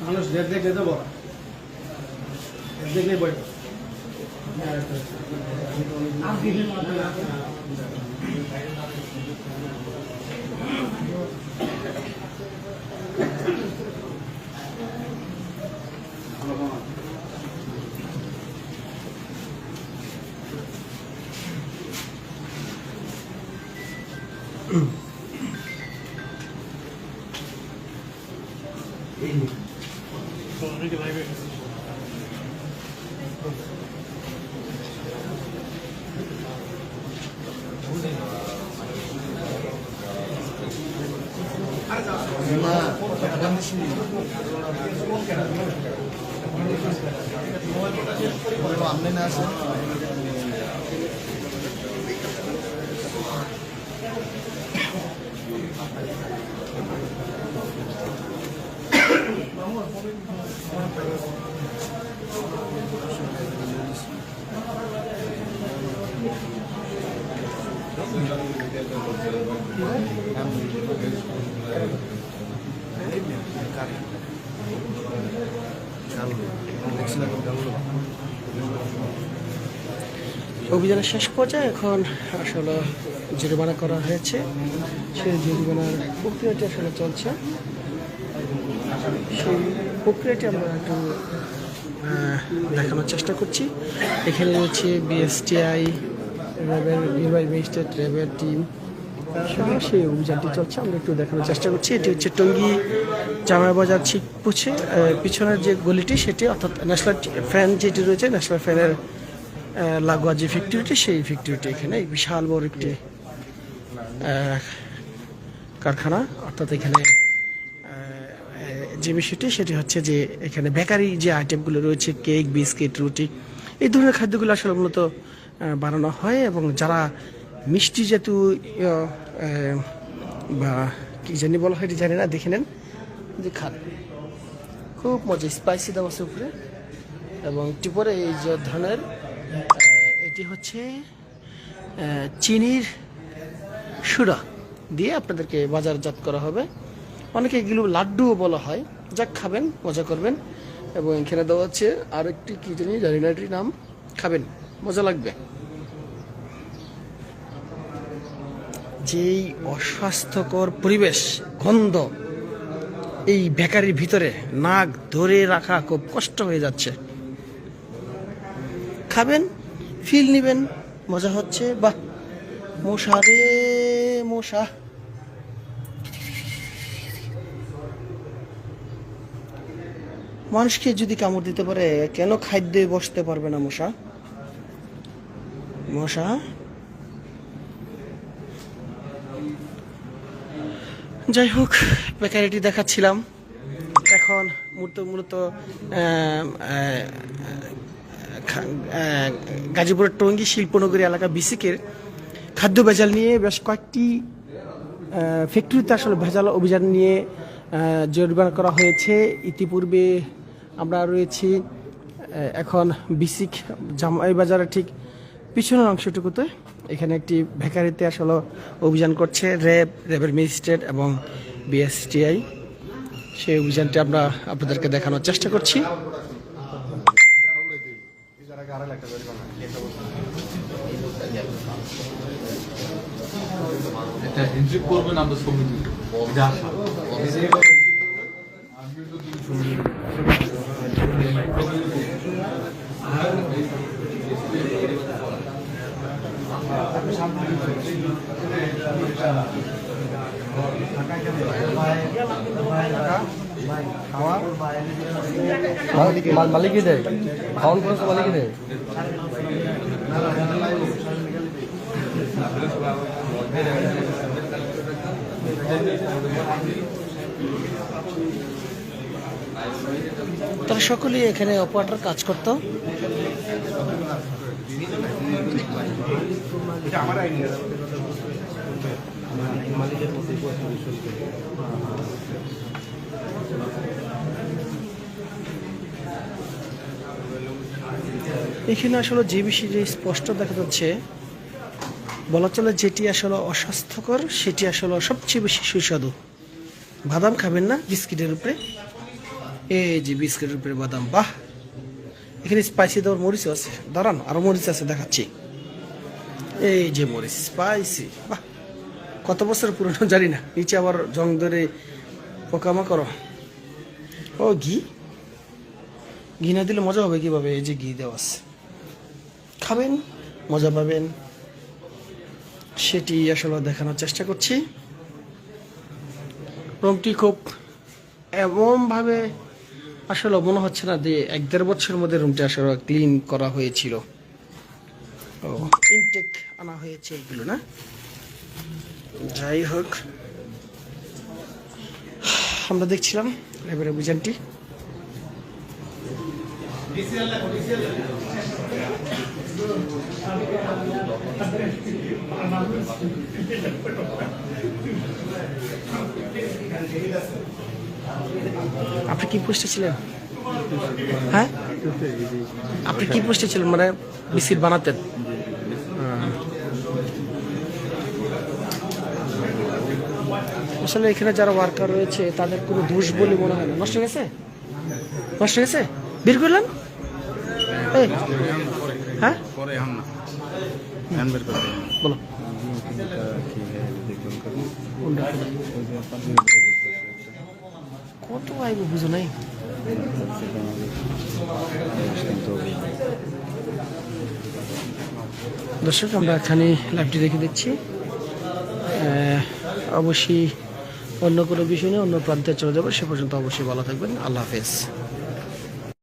মানুষ দেখলে তো বড় দেখলে বই আমনে না আছে অভিযানের শেষ পর্যায়ে এখন আসলে জরিমানা করা হয়েছে, সেই জরিমানার প্রক্রিয়াটি আসলে চলছে। সেই প্রক্রিয়াটি আমরা একটু দেখানোর চেষ্টা করছি। এখানে রয়েছে বিএসটিআই, র্যাবের নির্বাহী ম্যাজিস্ট্রেট, র্যাবের টিম সহ সেই অভিযানটি চলছে। আমরা একটু দেখানোর চেষ্টা করছি। এটি হচ্ছে টঙ্গী জামা বাজার ঠিক পুছে পিছনের যে গলিটি সেটি, অর্থাৎ ন্যাশনাল ফ্যান যেটি রয়েছে, ন্যাশনাল ফ্যানের লাগোয়া যে ফ্যাক্টরিটি, সেই ফ্যাক্টরিটি এখানে বিশাল বড় একটি কারখানা। অর্থাৎ এখানে যে বিষয়টি সেটি হচ্ছে যে এখানে বেকারি যে আইটেমগুলো রয়েছে, কেক, বিস্কিট, রুটি, এই ধরনের খাদ্যগুলো আসলে মূলত বানানো হয়। এবং যারা মিষ্টি জাতীয় বা কী জানি বলা হয় জানি না, দেখে নেন যে খান, খুব মজা, স্পাইসি দেওয়া আছে উপরে। এবং একটু পরে এই যে ধরনের এটি হচ্ছে চিনির সুরা দিয়ে আপনাদেরকে বাজারজাত করা হবে। অনেকে এগুলো লাড্ডুও বলা হয়। যাক, খাবেন, মজা করবেন। এবং এখানে দেওয়া হচ্ছে আর একটি কী জানি জানি না, এটির নাম, খাবেন, মজা লাগবে। যেই অস্বাস্থ্যকর পরিবেশ, গন্ধ এই বেকারির ভিতরে, নাক ধরে রাখা খুব কষ্ট হয়ে যাচ্ছে। খাবেন, ফিল নেবেন, মজা হচ্ছে। বাহ, মশা রে মশা! মানুষকে যদি কামড় দিতে পারে, কেন খাদ্যে বসতে পারবে না মশা? মশা যাই হোক, বেকারিটি দেখাচ্ছিলাম। এখন মূলত গাজীপুরের টঙ্গী শিল্পনগরী এলাকা বিসিকের খাদ্য ভেজাল নিয়ে বেশ কয়েকটি ফ্যাক্টরিতে আসলে ভেজাল অভিযান নিয়ে জরিমানা করা হয়েছে। ইতিপূর্বে আমরা রয়েছি এখন বিসিক জামাই বাজারের ঠিক পিছনের অংশটুকুতে। এখানে একটি বেকারিতে আসলে অভিযান করছে র্যাবের ম্যাজিস্ট্রেট এবং বিএসটিআই। সেই অভিযানটি আমরা আপনাদেরকে দেখানোর চেষ্টা করছি। এটা এন্ট্রি করবেন আমরা সমিতি মালিকই দেয়, খাওয়ান খরচ মালিকই দেয়। তারা সকলেই এখানে অপারেটর কাজ করত। এখানে আসলে যে বেশি যে স্পষ্ট দেখা যাচ্ছে, বলা চলে যেটি আসলে অস্বাস্থ্যকর সেটি আসলে সবচেয়ে বেশি সুস্বাদু। বাদাম খাবেন না বিস্কিটের উপরে, এই যে বিস্কিটের উপরে বাদাম, বাহ। এখানে স্পাইসি দেওয়ার মরিচও আছে, দাঁড়ান আরো মরিচ আছে দেখাচ্ছি। এই যে মরিচ স্পাইসি, বাহ। কত বছর পুরনো জানি না, নিচে আবার জং ধরে পোকামাকড়। ও ঘি, ঘি না দিলে মজা হবে কিভাবে? এই যে ঘি দেওয়া আছে, খাবেন মজা পাবেন, সেটি আসলে দেখানোর চেষ্টা করছি। রুমটি খুব এমনভাবে আসলে মনে হচ্ছে না যে 1-1.5 বছরের মধ্যে রুমটি আসলে ক্লিন করা হয়েছিল। ও ইনটেক আনা হয়েছে এগুলো না, যাই হোক আমরা দেখছিলাম ল্যাবের অভিযানটি। আপনি কি পোস্টে ছিলেন? হ্যাঁ, আপনি কি পোস্টে ছিলেন? মানে বিসির বানাতেন? আসলে এখানে যারা ওয়ার্কার রয়েছে তাদের কোনো দোষ বলে মনে হয় না। নষ্ট গেছে, নষ্ট গেছে, বের করলেন। এই, হ্যাঁ বলো, কত আইব বুঝো নাই। দর্শক আমরা এখানে লাইভটি দেখে দিচ্ছি। অবশ্যই অন্য কোনো বিষয় নিয়ে অন্য প্রান্তে চলে যাবো, সে পর্যন্ত অবশ্যই ভালো থাকবেন। আল্লাহ হাফেজ।